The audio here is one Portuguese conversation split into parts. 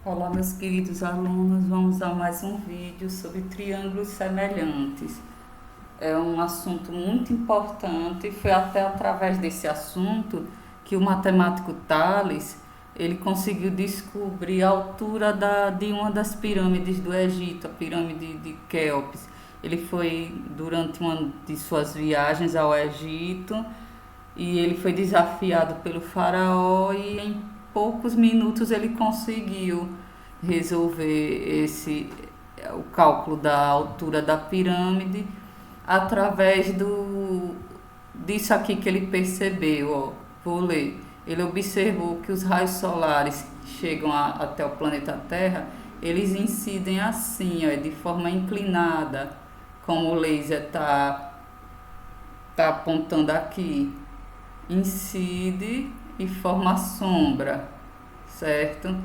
Olá, meus queridos alunos, vamos a mais um vídeo sobre triângulos semelhantes. É um assunto muito importante, foi até através desse assunto que o matemático Tales ele conseguiu descobrir a altura de uma das pirâmides do Egito, a pirâmide de Quéops. Ele foi durante uma de suas viagens ao Egito e ele foi desafiado pelo faraó e em poucos minutos ele conseguiu resolver o cálculo da altura da pirâmide através disso aqui que ele percebeu, ó. Vou ler. Ele observou que os raios solares que chegam até o planeta Terra, eles incidem assim, ó, de forma inclinada, como o laser tá apontando aqui, incide e forma sombra, certo?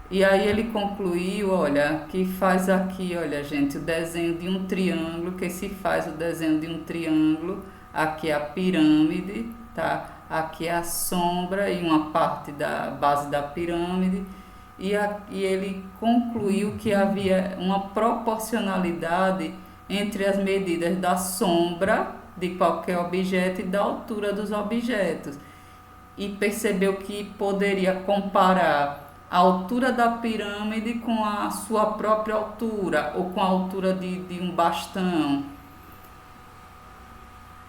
E aí ele concluiu, olha, que faz aqui, olha, gente, o desenho de um triângulo, que se faz o desenho de um triângulo, aqui é a pirâmide, tá? Aqui é a sombra e uma parte da base da pirâmide, e ele concluiu que havia uma proporcionalidade entre as medidas da sombra de qualquer objeto e da altura dos objetos. E percebeu que poderia comparar a altura da pirâmide com a sua própria altura ou com a altura de um bastão.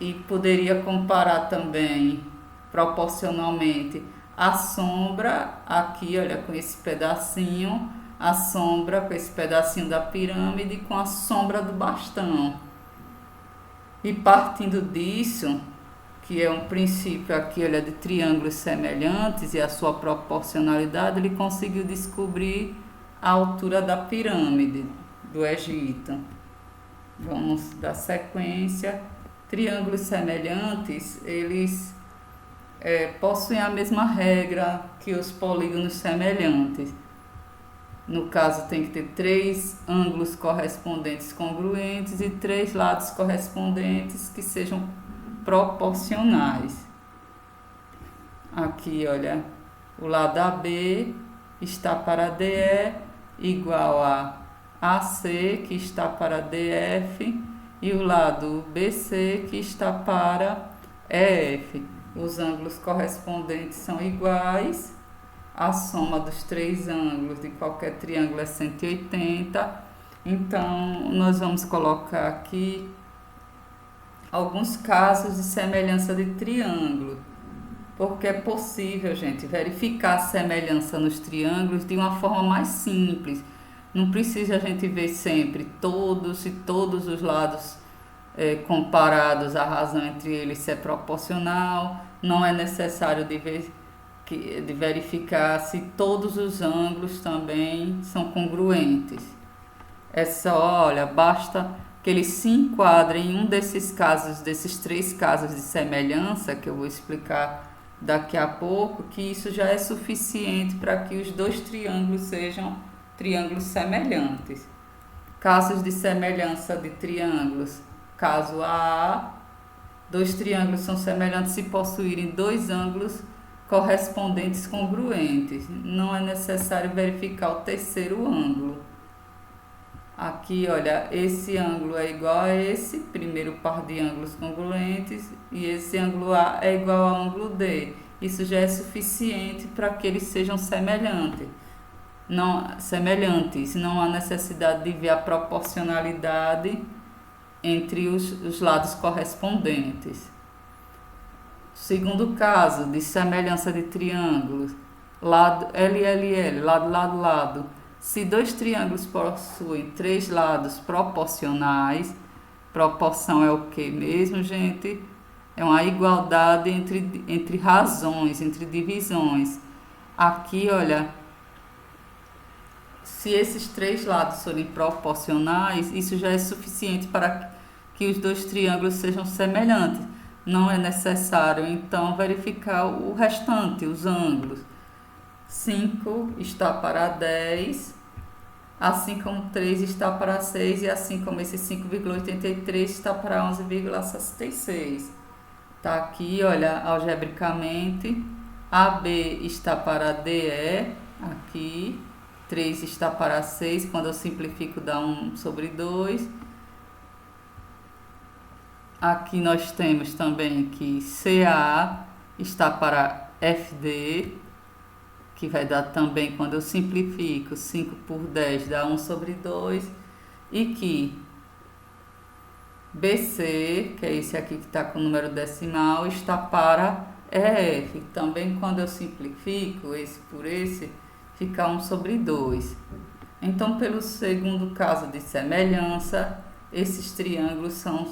E poderia comparar também proporcionalmente a sombra aqui, olha, com esse pedacinho, a sombra com esse pedacinho da pirâmide com a sombra do bastão. E partindo disso, que é um princípio aqui, olha, de triângulos semelhantes e a sua proporcionalidade, ele conseguiu descobrir a altura da pirâmide do Egito. Vamos dar sequência. Triângulos semelhantes, eles possuem a mesma regra que os polígonos semelhantes. No caso, tem que ter 3 ângulos correspondentes congruentes e 3 lados correspondentes que sejam proporcionais. Aqui, olha, o lado AB está para DE igual a AC, que está para DF, e o lado BC, que está para EF. Os ângulos correspondentes são iguais. A soma dos 3 ângulos de qualquer triângulo é 180. Então, nós vamos colocar aqui alguns casos de semelhança de triângulo, porque é possível, gente, verificar a semelhança nos triângulos de uma forma mais simples. Não precisa a gente ver sempre todos os lados comparados, a razão entre eles ser proporcional. Não é necessário de verificar se todos os ângulos também são congruentes. É só, olha, basta que eles se enquadrem em um desses casos, desses 3 casos de semelhança, que eu vou explicar daqui a pouco, que isso já é suficiente para que os 2 triângulos sejam triângulos semelhantes. Casos de semelhança de triângulos. Caso A, 2 triângulos são semelhantes se possuírem 2 ângulos correspondentes congruentes. Não é necessário verificar o terceiro ângulo. Aqui, olha, esse ângulo é igual a esse primeiro par de ângulos congruentes e esse ângulo A é igual ao ângulo D. Isso já é suficiente para que eles sejam semelhantes. Não há necessidade de ver a proporcionalidade entre os lados correspondentes. Segundo caso de semelhança de triângulos, lado LLL, lado. Se 2 triângulos possuem 3 lados proporcionais, proporção é o que mesmo, gente? É uma igualdade entre razões, entre divisões. Aqui, olha, se esses 3 lados forem proporcionais, isso já é suficiente para que os 2 triângulos sejam semelhantes. Não é necessário, então, verificar o restante, os ângulos. 5 está para 10, assim como 3 está para 6 e assim como esse 5,83 está para 11,66. Tá aqui, olha, algebricamente, AB está para DE, aqui, 3 está para 6, quando eu simplifico dá 1 sobre 2. Aqui nós temos também que CA está para FD, que vai dar também, quando eu simplifico, 5 por 10 dá 1 sobre 2. E que BC, que é esse aqui que está com o número decimal, está para EF. Também quando eu simplifico esse por esse, fica 1 sobre 2. Então, pelo segundo caso de semelhança, esses triângulos são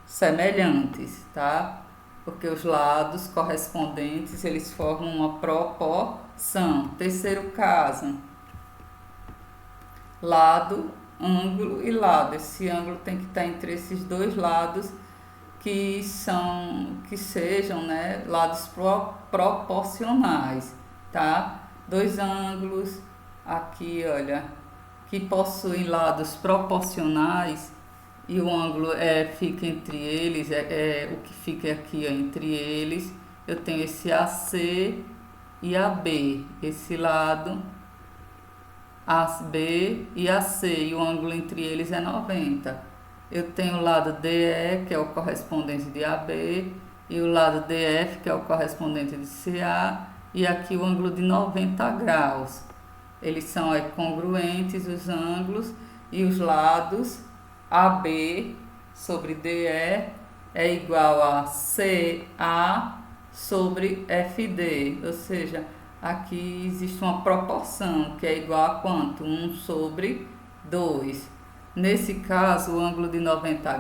semelhantes, tá? Porque os lados correspondentes, eles formam uma proporção. Terceiro caso, lado, ângulo e lado. Esse ângulo tem que estar entre esses dois lados que sejam, né, lados proporcionais, tá? Dois ângulos aqui, olha, que possuem lados proporcionais e o ângulo fica entre eles, o que fica aqui entre eles. Eu tenho esse AC e AB, esse lado AB e AC, e o ângulo entre eles é 90. Eu tenho o lado DE, que é o correspondente de AB, e o lado DF, que é o correspondente de CA, e aqui o ângulo de 90 graus. Eles são congruentes, os ângulos, e os lados AB sobre DE é igual a CA sobre FD, ou seja, aqui existe uma proporção que é igual a quanto? 1 sobre 2. Nesse caso, o ângulo de 90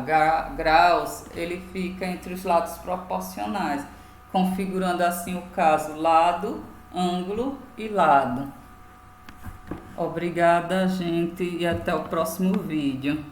graus, ele fica entre os lados proporcionais, configurando assim o caso lado, ângulo e lado. Obrigada, gente, e até o próximo vídeo.